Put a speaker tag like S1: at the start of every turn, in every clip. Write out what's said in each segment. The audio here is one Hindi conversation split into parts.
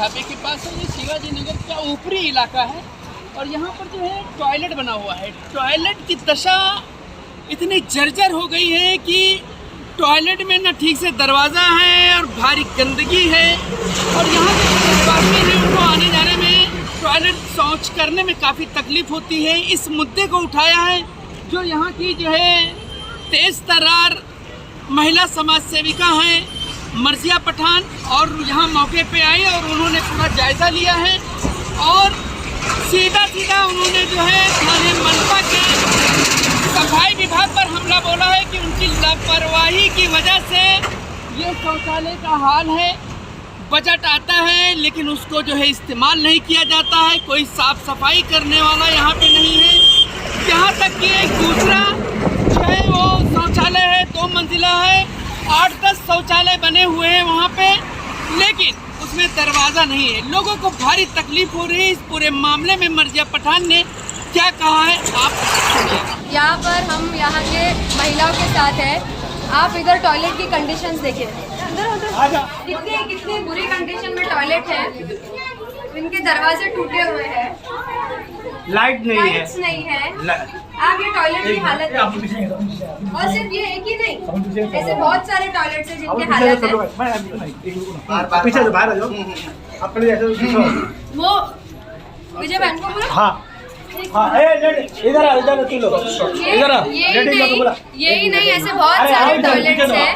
S1: ढाबे के पास है, ये शिवाजी नगर का ऊपरी इलाका है और यहाँ पर जो है टॉयलेट बना हुआ है। टॉयलेट की दशा इतनी जर्जर हो गई है कि टॉयलेट में ना ठीक से दरवाज़ा है और भारी गंदगी है और यहाँ के निवासी हैं उनको आने जाने में, टॉयलेट शौच करने में काफ़ी तकलीफ़ होती है। इस मुद्दे को उठाया है जो यहाँ की जो है तेज़ तर्रार महिला समाज सेविका हैं मर्जिया पठान, और यहाँ मौके पे आए और उन्होंने पूरा जायज़ा लिया है और सीधा उन्होंने जो है थाने मनपा के सफाई विभाग पर हमला बोला है कि उनकी लापरवाही की वजह से ये शौचालय का हाल है। बजट आता है लेकिन उसको जो है इस्तेमाल नहीं किया जाता है, कोई साफ सफाई करने वाला यहाँ पे नहीं है। यहाँ तक कि एक दूसरा जो है वो शौचालय है 2 मंजिला है, 8-10 शौचालय बने हुए हैं वहाँ पे, लेकिन उसमें दरवाज़ा नहीं है। लोगों को भारी तकलीफ हो रही है। इस पूरे मामले में मर्जिया पठान ने क्या कहा है आप सुनिए।
S2: यहाँ पर हम यहाँ के महिलाओं के साथ हैं। आप इधर टॉयलेट की कंडीशंस देखिए, कितनी बुरी कंडीशन में टॉयलेट है। इनके दरवाजे टूटे हुए हैं,
S3: लाइट
S2: नहीं है। आप ये टॉयलेट की हालत देखिए, और सिर्फ ये एक ही नहीं, ऐसे बहुत सारे टॉयलेट्स हैं जिनकी हालत है। वो विजय बहन को बोलो। यही नहीं, ऐसे बहुत सारे टॉयलेट्स हैं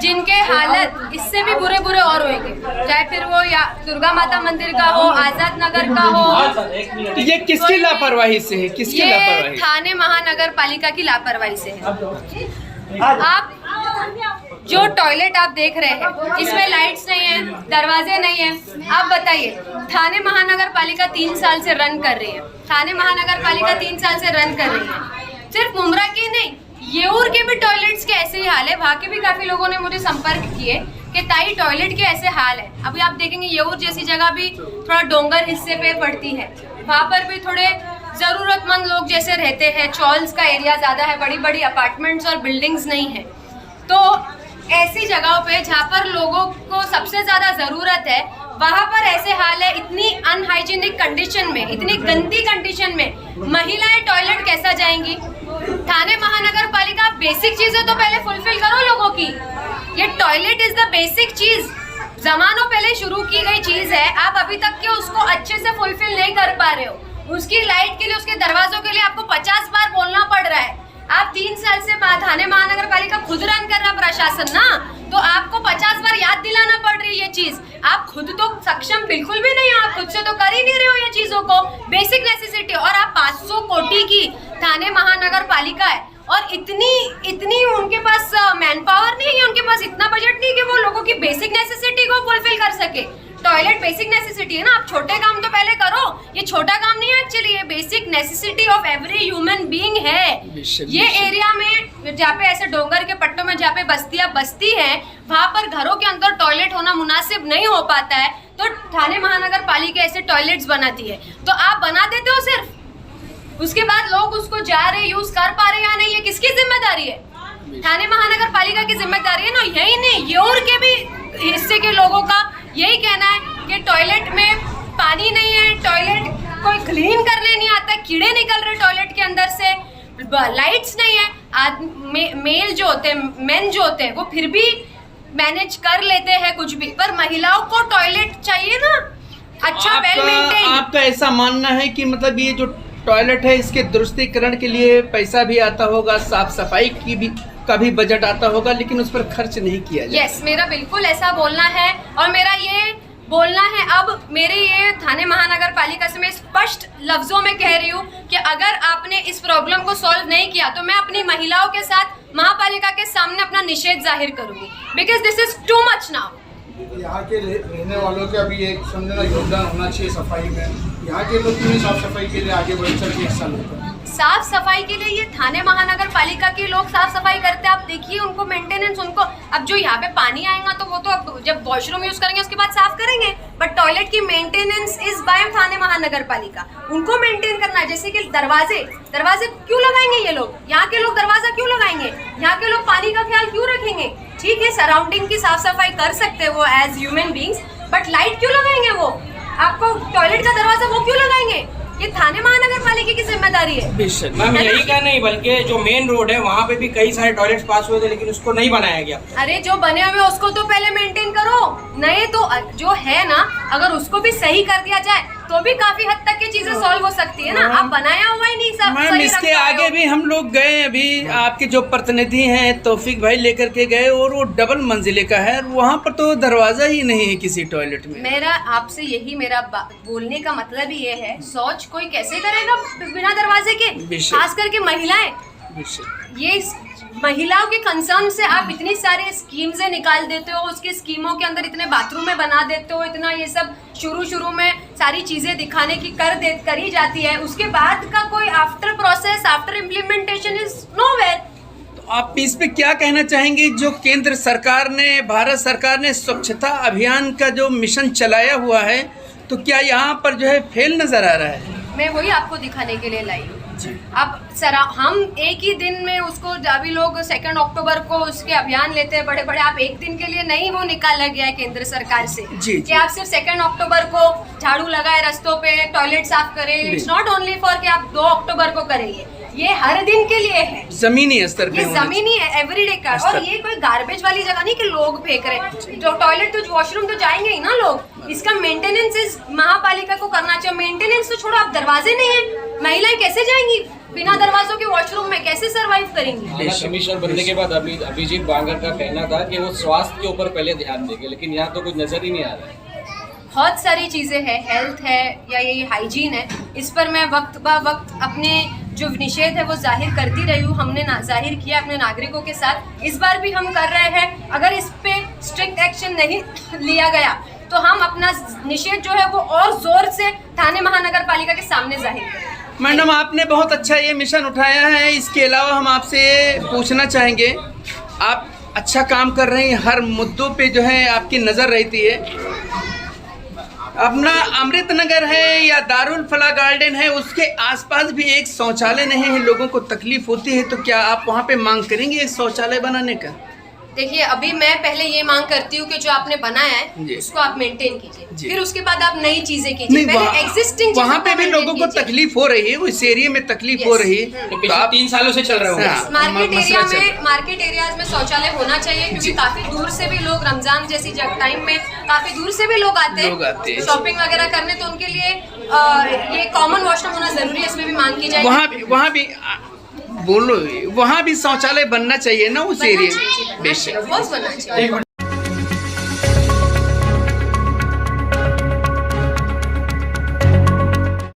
S2: जिनके हालत इससे भी बुरे और होंगे, चाहे फिर वो या दुर्गा माता मंदिर का हो, आजाद नगर का हो।
S1: ये किसकी लापरवाही से है? किसकी लापरवाही?
S2: थाने महानगर पालिका की लापरवाही से है। आप जो टॉयलेट आप देख रहे हैं इसमें लाइट्स नहीं है, दरवाजे नहीं है। आप बताइए, थाने महानगर पालिका 3 साल से रन कर रही है। थाने महानगर पालिका 3 साल से रन कर रही है। सिर्फ मुमरा की नहीं, येऊर के भी टॉयलेट्स के ऐसे ही हाल है। वहाँ के भी काफी लोगों ने मुझे संपर्क किए कि ताई टॉयलेट के ऐसे हाल है। अभी आप देखेंगे येऊर जैसी जगह भी थोड़ा डोंगर हिस्से पे पड़ती है, वहाँ पर भी थोड़े जरूरतमंद लोग जैसे रहते हैं। चॉल्स का एरिया ज्यादा है, बड़ी अपार्टमेंट्स और बिल्डिंग्स नहीं है। तो ऐसी जगहों पे जहाँ पर लोगों को सबसे ज्यादा जरूरत है, वहाँ पर ऐसे हाल है। इतनी अनहाइजीनिक कंडीशन में, इतनी गंदी कंडीशन में महिलाएं टॉयलेट कैसा जाएंगी? थाने महानगर पालिका बेसिक चीजें तो पहले फुलफिल करो लोगों की। ये टॉयलेट इज द बेसिक चीज, जमानों पहले शुरू की गई चीज है। आप अभी तक के उसको अच्छे से फुलफिल नहीं कर पा रहे हो। उसकी लाइट के लिए, उसके दरवाजों के लिए आपको 50 बार बोलना पड़ रहा है। आप 3 साल से थाने महानगर पालिका खुद रन कर रहा प्रशासन ना, तो आपको 50 बार याद दिलाना पड़ रही है ये चीज। आप खुद तो सक्षम बिल्कुल भी नहीं, आप खुद से तो कर ही नहीं रहे हो ये चीजों को, बेसिक नेसेसिटी। और आप 500 कोटी की थाने महानगर पालिका है और इतनी उनके पास मैन पावर नहीं है, उनके पास इतना बजट नहीं कि वो लोगों की बेसिक नेसेसिटी को फुलफिल कर सके। टॉयलेट बेसिक नेसेसिटी है ना, आप छोटे काम तो पहले करो। ये छोटा काम नहीं है एक्चुअली, ये basic necessity of every human being है। ये एरिया में जहाँ पे ऐसे डोंगर के पट्टों में जहाँ पे बस्तियां बसती हैं, वहाँ पर घरों के अंदर टॉयलेट होना मुनासिब नहीं हो पाता है, तो थाने महानगर पालिका ऐसे टॉयलेट्स बनाती है। तो आप बना देते हो सिर्फ, उसके बाद लोग उसको जा रहे, यूज कर पा रहे या नहीं, ये किसकी जिम्मेदारी है? थाने महानगर पालिका की जिम्मेदारी है ना। यही नहीं, येऊर के भी हिस्से के लोगों का यही कहना है कि टॉयलेट में पानी नहीं है, टॉयलेट कोई क्लीन करने नहीं आता, कीड़े निकल रहे टॉयलेट के अंदर से, लाइट्स नहीं है। मेल जो होते हैं, मेन जो होते हैं, वो फिर भी मैनेज कर लेते हैं कुछ भी, पर महिलाओं को टॉयलेट चाहिए ना, अच्छा वेल मेंटेन।
S1: आपका ऐसा मानना है कि मतलब ये जो टॉयलेट है इसके दुरुस्तीकरण के लिए पैसा भी आता होगा, साफ सफाई की भी का भी बजट आता होगा, लेकिन उस पर खर्च नहीं किया जाए?
S2: यस, मेरा बिल्कुल ऐसा बोलना है और मेरा ये बोलना है। अब मेरे ये थाने महानगर पालिका से मैं स्पष्ट लफ्जों में कह रही हूँ कि अगर आपने इस प्रॉब्लम को सॉल्व नहीं किया तो मैं अपनी महिलाओं के साथ महापालिका के सामने अपना निषेध जाहिर करूंगी, because this is too much now.
S4: यहाँ के रहने वालों के अभी एक समझना योगदान होना चाहिए सफाई में। यहाँ के लोग क्यों साफ सफाई के लिए आगे बढ़ चल के हिस्सा लेते हैं?
S2: साफ सफाई के लिए ये थाने महानगर पालिका के लोग साफ सफाई करते हैं। आप देखिए उनको मेंटेनेंस, उनको अब जो यहाँ पे पानी आएगा तो वो तो अब जब वॉशरूम यूज करेंगे उसके बाद साफ करेंगे, बट टॉयलेट की मेंटेनेंस इज बाय थाने महानगर पालिका। उनको मेंटेन करना है। जैसे कि दरवाजे क्यों लगाएंगे ये लोग? यहाँ के लोग दरवाजा क्यों लगाएंगे? यहाँ के लोग पानी का ख्याल क्यों रखेंगे? ठीक है, सराउंडिंग की साफ सफाई कर सकते हैं वो as human beings, but light क्यों लगाएंगे वो? आपको टॉयलेट का दरवाजा वो क्यों लगाएंगे? ये थाने महानगर पालिका की जिम्मेदारी है।
S1: बेशक
S3: मैम यही का नहीं बल्कि जो मेन रोड है वहाँ पे भी कई सारे टॉयलेट्स पास हुए थे लेकिन उसको नहीं बनाया गया।
S2: अरे जो बने हुए उसको तो पहले मेंटेन करो, नए तो जो है ना अगर उसको भी सही कर दिया जाए तो भी काफी हद तक की चीजें सॉल्व हो सकती है ना। आप बनाया हुआ ही नहीं सब
S1: मैम, इसके आगे भी हम लोग गए, अभी आपके जो प्रतिनिधि हैं तौफीक भाई लेकर के गए और वो डबल मंजिले का है, वहाँ पर तो दरवाजा ही नहीं है किसी टॉयलेट में।
S2: मेरा आपसे यही मेरा बोलने का मतलब ही ये है, शौच कोई कैसे करेगा बिना दरवाजे के,
S1: बेशक।
S2: खास करके महिलाएं।
S1: बेशक।
S2: ये महिलाओं के कंसर्न से आप इतनी सारी स्कीम्स निकाल देते हो, उसकी स्कीमों के अंदर इतने बाथरूम में बना देते हो, इतना ये सब शुरू में सारी चीजें दिखाने की करी जाती है, उसके बाद का कोई after process after implementation is nowhere.
S1: तो आप इस पे क्या कहना चाहेंगे? जो केंद्र सरकार ने, भारत सरकार ने स्वच्छता अभियान का जो मिशन चलाया हुआ है, तो क्या यहाँ पर जो है फेल नजर आ रहा है?
S2: मैं वही आपको दिखाने के लिए लाई हूँ। अब सर हम एक ही दिन में उसको, अभी लोग 2 अक्टूबर को उसके अभियान लेते हैं बड़े बड़े, आप एक दिन के लिए नहीं वो निकाला गया है केंद्र सरकार से कि आप सिर्फ 2 अक्टूबर को झाड़ू लगाए रस्तों पे, टॉयलेट साफ करें। इट्स नॉट ओनली फॉर कि आप 2 अक्टूबर को करेंगे, ये हर दिन के लिए है,
S1: जमीनी स्तर पे,
S2: ये जमीनी है, एवरीडे का। और ये कोई गार्बेज वाली जगह नहीं कि लोग फेंक रहे हैं, जो टॉयलेट तो वॉशरूम तो जाएंगे ही ना लोग। इसका मेंटेनेंस इस महापालिका को करना चाहिए। मेंटेनेंस तो छोड़ो, आप दरवाजे नहीं है, महिलाएं कैसे जाएंगी बिना दरवाजों के वॉशरूम में, कैसे सरवाइव करेंगी?
S5: कमिश्नर बनने के बाद अभिजीत बांगर का कहना था कि वो स्वास्थ्य के ऊपर पहले ध्यान देंगे, लेकिन यहाँ तो कुछ नजर ही नहीं आ रहा है।
S2: बहुत सारी चीजें हैं, हेल्थ है या ये हाइजीन है, इस पर मैं वक्त बा वक्त अपने जो निषेध है वो जाहिर करती रही हूँ। हमने जाहिर किया अपने नागरिकों के साथ, इस बार भी हम कर रहे हैं। अगर इस पे स्ट्रिक्ट एक्शन नहीं लिया गया तो हम अपना निषेध जो है वो और जोर से थाने महानगर पालिका के सामने जाहिर करेंगे।
S1: मैडम, आपने बहुत अच्छा ये मिशन उठाया है। इसके अलावा हम आपसे पूछना चाहेंगे, आप अच्छा काम कर रहे हैं, हर मुद्दों पे जो है आपकी नज़र रहती है। अपना अमृत नगर है या दारुल फलाह गार्डन है, उसके आसपास भी एक शौचालय नहीं है, लोगों को तकलीफ होती है, तो क्या आप वहाँ पे मांग करेंगे एक शौचालय बनाने का?
S2: देखिए, अभी मैं पहले ये मांग करती हूँ कि जो आपने बनाया है उसको आप मेंटेन कीजिए, फिर उसके बाद आप नई चीजें कीजिए। पहले एग्जिस्टिंग
S1: वहाँ पे भी लोगों को तकलीफ हो रही है, उस एरिया में तकलीफ हो रही है,
S5: तो आप 3 सालों से चल रहे हो।
S2: मार्केट एरियाज में शौचालय होना चाहिए, क्योंकि काफी दूर से भी लोग रमजान जैसी टाइम में काफी दूर से भी लोग आते हैं शॉपिंग वगैरह करने, तो उनके लिए ये कॉमन वॉशरूम होना जरूरी है, इसमें भी मांग की जाए।
S1: वहाँ भी बोलो, वहाँ भी शौचालय बनना चाहिए ना उस एरिया में। बेशक
S2: बनना चाहिए।